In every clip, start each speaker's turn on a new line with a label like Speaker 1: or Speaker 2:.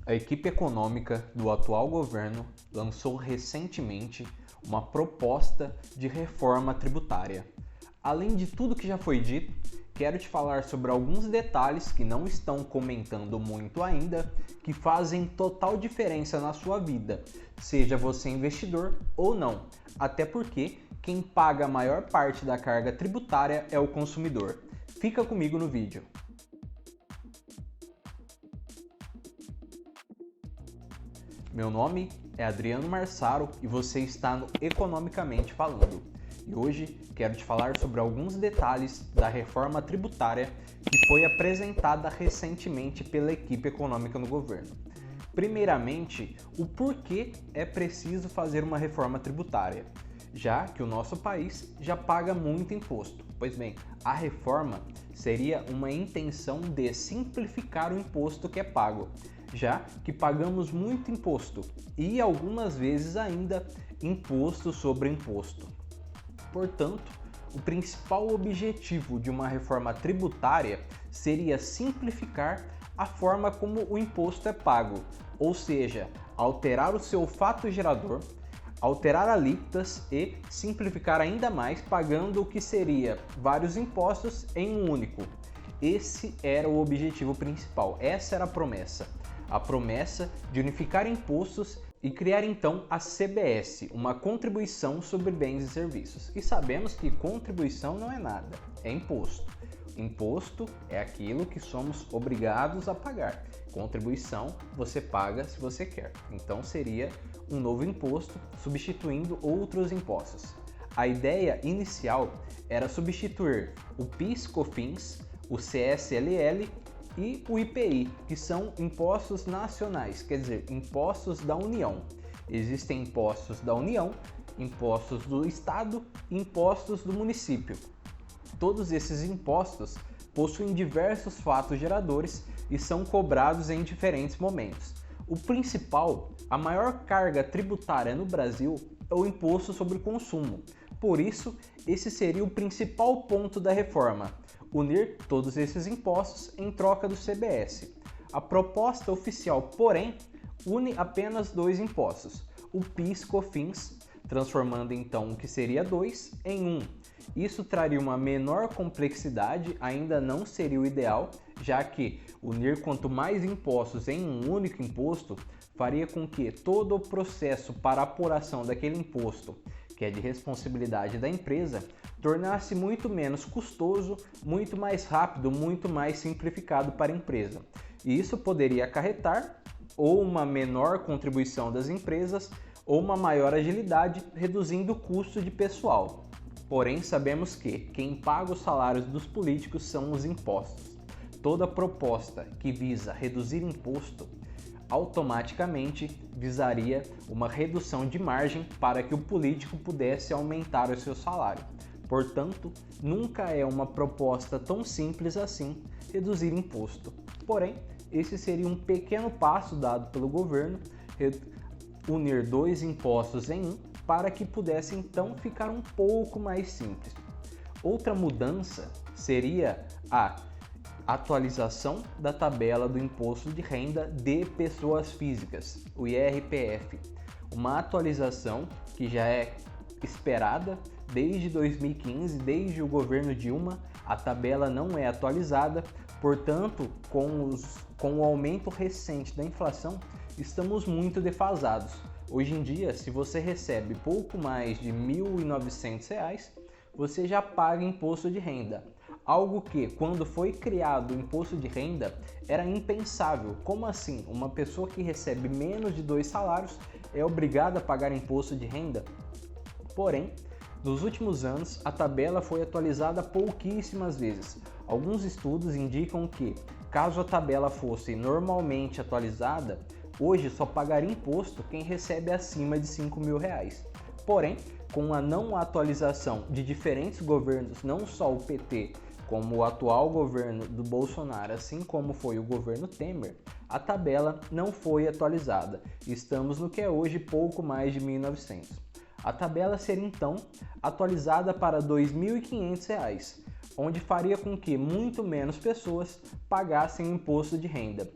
Speaker 1: A equipe econômica do atual governo lançou recentemente uma proposta de reforma tributária. Além de tudo que já foi dito, quero te falar sobre alguns detalhes que não estão comentando muito ainda, que fazem total diferença na sua vida, seja você investidor ou não, até porque quem paga a maior parte da carga tributária é o consumidor. Fica comigo no vídeo. Meu nome é Adriano Marsaro e você está no Economicamente Falando. E hoje quero te falar sobre alguns detalhes da reforma tributária que foi apresentada recentemente pela equipe econômica no governo. Primeiramente, o porquê é preciso fazer uma reforma tributária, já que o nosso país já paga muito imposto. Pois bem, a reforma seria uma intenção de simplificar o imposto que é pago, já que pagamos muito imposto e algumas vezes ainda imposto sobre imposto. Portanto, o principal objetivo de uma reforma tributária seria simplificar a forma como o imposto é pago, ou seja, alterar o seu fato gerador, alterar alíquotas e simplificar ainda mais pagando o que seria vários impostos em um único. Esse era o objetivo principal, essa era a promessa de unificar impostos e criar então a CBS, uma contribuição sobre bens e serviços. E sabemos que contribuição não é nada, é imposto. Imposto é aquilo que somos obrigados a pagar. Contribuição você paga se você quer. Então seria um novo imposto substituindo outros impostos. A ideia inicial era substituir o PIS/COFINS, o CSLL e o IPI, que são impostos nacionais, quer dizer, impostos da União. Existem impostos da União, impostos do Estado e impostos do município. Todos esses impostos possuem diversos fatos geradores e são cobrados em diferentes momentos. O principal, a maior carga tributária no Brasil é o imposto sobre o consumo. Por isso, esse seria o principal ponto da reforma: unir todos esses impostos em troca do CBS. A proposta oficial, porém, une apenas dois impostos, o PIS/COFINS, transformando então o que seria dois em um. Isso traria uma menor complexidade, ainda não seria o ideal, já que unir quanto mais impostos em um único imposto faria com que todo o processo para a apuração daquele imposto, que é de responsabilidade da empresa, tornasse muito menos custoso, muito mais rápido, muito mais simplificado para a empresa. E isso poderia acarretar ou uma menor contribuição das empresas ou uma maior agilidade, reduzindo o custo de pessoal. Porém, sabemos que quem paga os salários dos políticos são os impostos. Toda proposta que visa reduzir imposto automaticamente visaria uma redução de margem para que o político pudesse aumentar o seu salário. Portanto, nunca é uma proposta tão simples assim reduzir imposto. Porém, esse seria um pequeno passo dado pelo governo, unir dois impostos em um, para que pudesse então ficar um pouco mais simples. Outra mudança seria a atualização da tabela do Imposto de Renda de Pessoas Físicas, o IRPF. Uma atualização que já é esperada desde 2015, desde o governo Dilma, a tabela não é atualizada, portanto, com o aumento recente da inflação, estamos muito defasados. Hoje em dia, se você recebe pouco mais de R$ 1.900, você já paga imposto de renda. Algo que, quando foi criado o imposto de renda, era impensável. Como assim? Uma pessoa que recebe menos de 2 salários é obrigada a pagar imposto de renda? Porém, nos últimos anos, a tabela foi atualizada pouquíssimas vezes. Alguns estudos indicam que, caso a tabela fosse normalmente atualizada, hoje só pagaria imposto quem recebe acima de R$ 5.000. Porém, com a não atualização de diferentes governos, não só o PT, como o atual governo do Bolsonaro, assim como foi o governo Temer, a tabela não foi atualizada. Estamos no que é hoje pouco mais de R$ 1.900. A tabela seria então atualizada para R$ 2.500, onde faria com que muito menos pessoas pagassem o imposto de renda.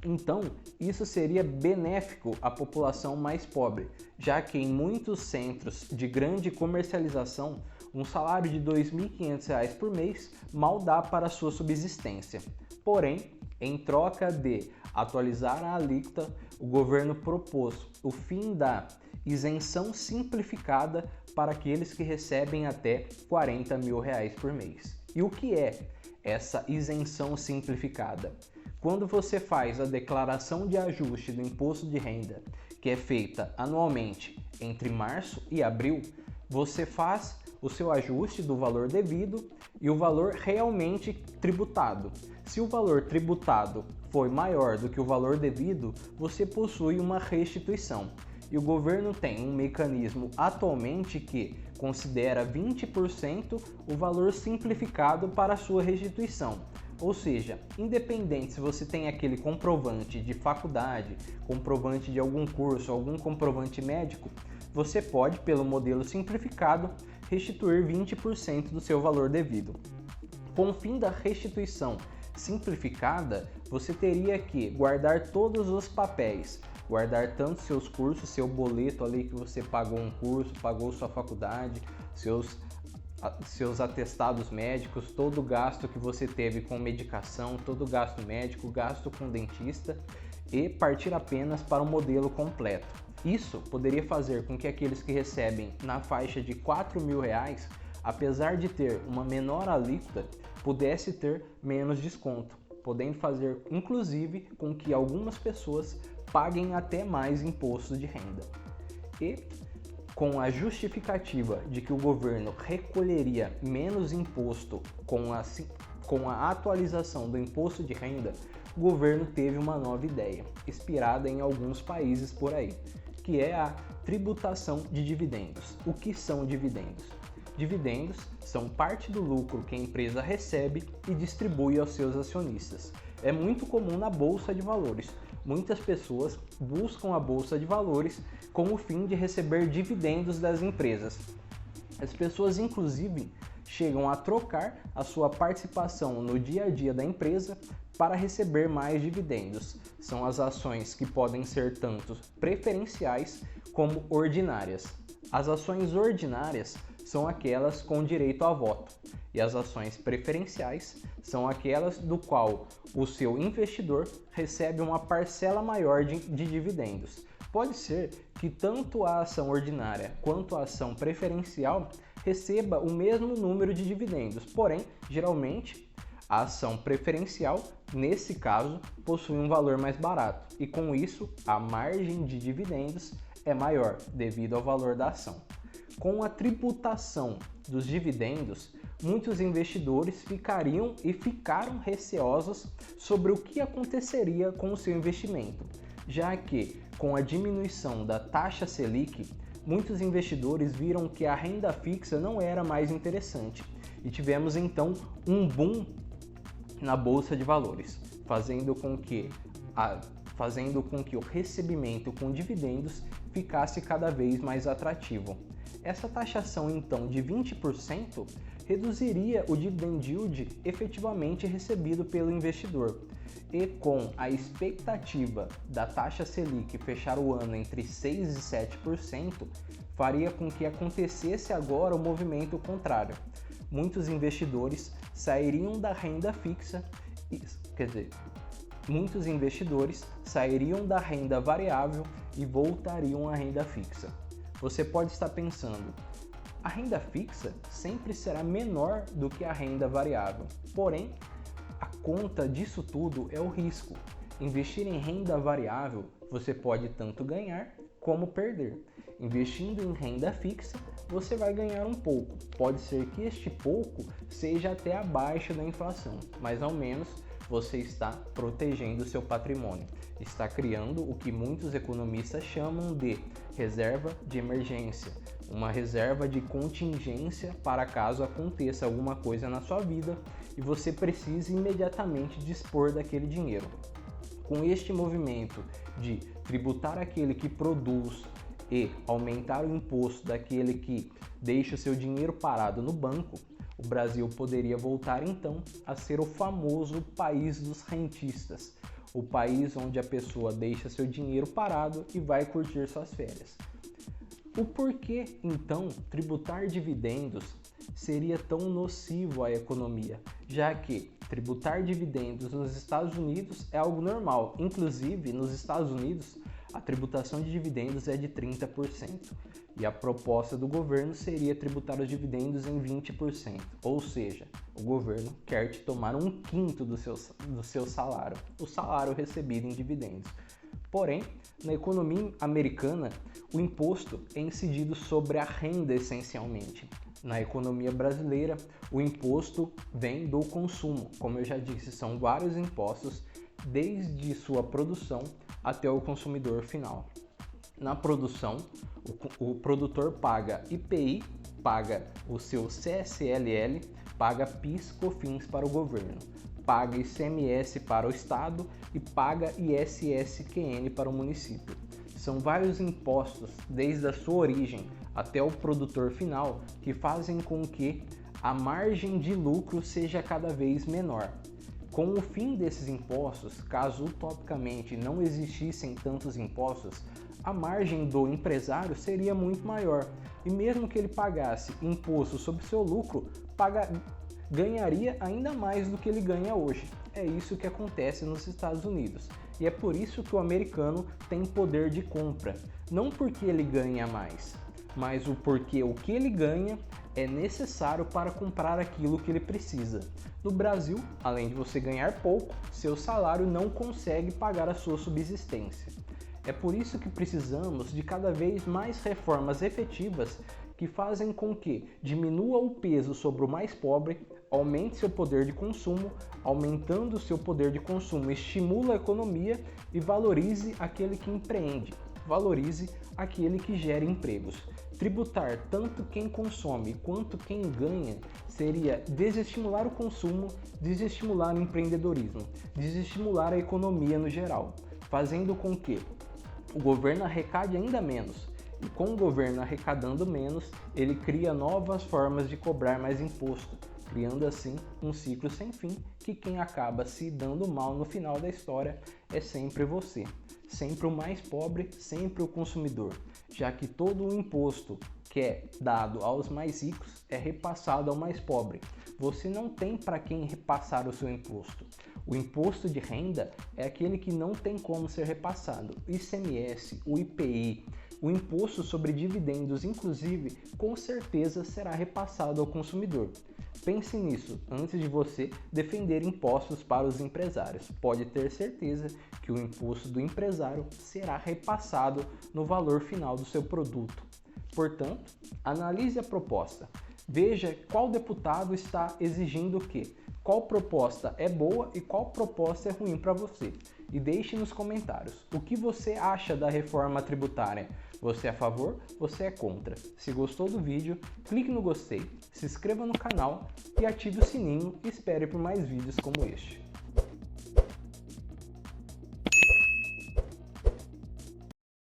Speaker 1: Então, isso seria benéfico à população mais pobre, já que em muitos centros de grande comercialização, um salário de R$ 2.500 por mês mal dá para a sua subsistência. Porém, em troca de atualizar a alíquota, o governo propôs o fim da isenção simplificada para aqueles que recebem até R$ 40 mil por mês. E o que é essa isenção simplificada? Quando você faz a declaração de ajuste do imposto de renda, que é feita anualmente entre março e abril, você faz o seu ajuste do valor devido e o valor realmente tributado. Se o valor tributado foi maior do que o valor devido, você possui uma restituição. E o governo tem um mecanismo atualmente que considera 20% o valor simplificado para a sua restituição. Ou seja, independente se você tem aquele comprovante de faculdade, comprovante de algum curso, algum comprovante médico, você pode, pelo modelo simplificado, restituir 20% do seu valor devido. Com o fim da restituição simplificada, você teria que guardar todos os papéis, guardar tanto seus cursos, seu boleto ali que você pagou um curso, pagou sua faculdade, seus atestados médicos, todo o gasto que você teve com medicação, todo o gasto médico, gasto com dentista e partir apenas para um modelo completo. Isso poderia fazer com que aqueles que recebem na faixa de R$ 4.000, apesar de ter uma menor alíquota, pudesse ter menos desconto, podendo fazer inclusive com que algumas pessoas paguem até mais imposto de renda. E com a justificativa de que o governo recolheria menos imposto com a atualização do imposto de renda, o governo teve uma nova ideia, inspirada em alguns países por aí, que é a tributação de dividendos. O que são dividendos? Dividendos são parte do lucro que a empresa recebe e distribui aos seus acionistas. É muito comum na bolsa de valores. Muitas pessoas buscam a bolsa de valores com o fim de receber dividendos das empresas. As pessoas, inclusive, chegam a trocar a sua participação no dia a dia da empresa para receber mais dividendos. São as ações que podem ser tanto preferenciais como ordinárias. As ações ordinárias são aquelas com direito a voto e as ações preferenciais são aquelas do qual o seu investidor recebe uma parcela maior de dividendos. Pode ser que tanto a ação ordinária quanto a ação preferencial receba o mesmo número de dividendos, porém, geralmente, a ação preferencial, nesse caso, possui um valor mais barato e com isso a margem de dividendos é maior devido ao valor da ação. Com a tributação dos dividendos, muitos investidores ficariam e ficaram receosos sobre o que aconteceria com o seu investimento, já que, com a diminuição da taxa Selic, muitos investidores viram que a renda fixa não era mais interessante e tivemos então um boom na bolsa de valores, fazendo com que o recebimento com dividendos ficasse cada vez mais atrativo. Essa taxação então de 20% reduziria o dividend yield efetivamente recebido pelo investidor. E com a expectativa da taxa Selic fechar o ano entre 6% e 7%, faria com que acontecesse agora o movimento contrário. Muitos investidores sairiam da renda fixa, muitos investidores sairiam da renda variável e voltariam à renda fixa. Você pode estar pensando, a renda fixa sempre será menor do que a renda variável, porém, a conta disso tudo é o risco. Investir em renda variável, você pode tanto ganhar como perder. Investindo em renda fixa, você vai ganhar um pouco. Pode ser que este pouco seja até abaixo da inflação, mas ao menos você está protegendo o seu patrimônio. Está criando o que muitos economistas chamam de reserva de emergência, uma reserva de contingência para caso aconteça alguma coisa na sua vida e você precise imediatamente dispor daquele dinheiro. Com este movimento de tributar aquele que produz e aumentar o imposto daquele que deixa o seu dinheiro parado no banco, o Brasil poderia voltar então a ser o famoso país dos rentistas, o país onde a pessoa deixa seu dinheiro parado e vai curtir suas férias. O porquê, então, tributar dividendos seria tão nocivo à economia, já que tributar dividendos nos Estados Unidos é algo normal. Inclusive, nos Estados Unidos, a tributação de dividendos é de 30%, e a proposta do governo seria tributar os dividendos em 20%, ou seja, o governo quer te tomar 1/5 do seu salário, o salário recebido em dividendos. Porém, na economia americana, o imposto é incidido sobre a renda essencialmente. Na economia brasileira, o imposto vem do consumo. Como eu já disse, são vários impostos, desde sua produção até o consumidor final. Na produção, o produtor paga IPI, paga o seu CSLL, paga PIS, COFINS para o governo, paga ICMS para o estado e paga ISS-QN para o município. São vários impostos, desde a sua origem até o produtor final, que fazem com que a margem de lucro seja cada vez menor. Com o fim desses impostos, caso utopicamente não existissem tantos impostos, a margem do empresário seria muito maior, e mesmo que ele pagasse imposto sobre seu lucro, ganharia ainda mais do que ele ganha hoje. É isso que acontece nos Estados Unidos, e é por isso que o americano tem poder de compra, não porque ele ganha mais, mas porque o que ele ganha é necessário para comprar aquilo que ele precisa. No Brasil, além de você ganhar pouco, seu salário não consegue pagar a sua subsistência. É por isso que precisamos de cada vez mais reformas efetivas que fazem com que diminua o peso sobre o mais pobre, aumente seu poder de consumo, aumentando seu poder de consumo, estimula a economia e valorize aquele que empreende, valorize aquele que gera empregos. Tributar tanto quem consome quanto quem ganha seria desestimular o consumo, desestimular o empreendedorismo, desestimular a economia no geral, fazendo com que o governo arrecade ainda menos. E com o governo arrecadando menos, ele cria novas formas de cobrar mais imposto, criando assim um ciclo sem fim, que quem acaba se dando mal no final da história é sempre você. Sempre o mais pobre, sempre o consumidor, já que todo o imposto que é dado aos mais ricos é repassado ao mais pobre. Você não tem para quem repassar o seu imposto. O imposto de renda é aquele que não tem como ser repassado. O ICMS, o IPI, o imposto sobre dividendos, inclusive, com certeza será repassado ao consumidor. Pense nisso antes de você defender impostos para os empresários. Pode ter certeza que o imposto do empresário será repassado no valor final do seu produto. Portanto, analise a proposta. Veja qual deputado está exigindo o quê, qual proposta é boa e qual proposta é ruim para você. E deixe nos comentários o que você acha da reforma tributária. Você é a favor? Você é contra? Se gostou do vídeo, clique no gostei, se inscreva no canal e ative o sininho e espere por mais vídeos como este.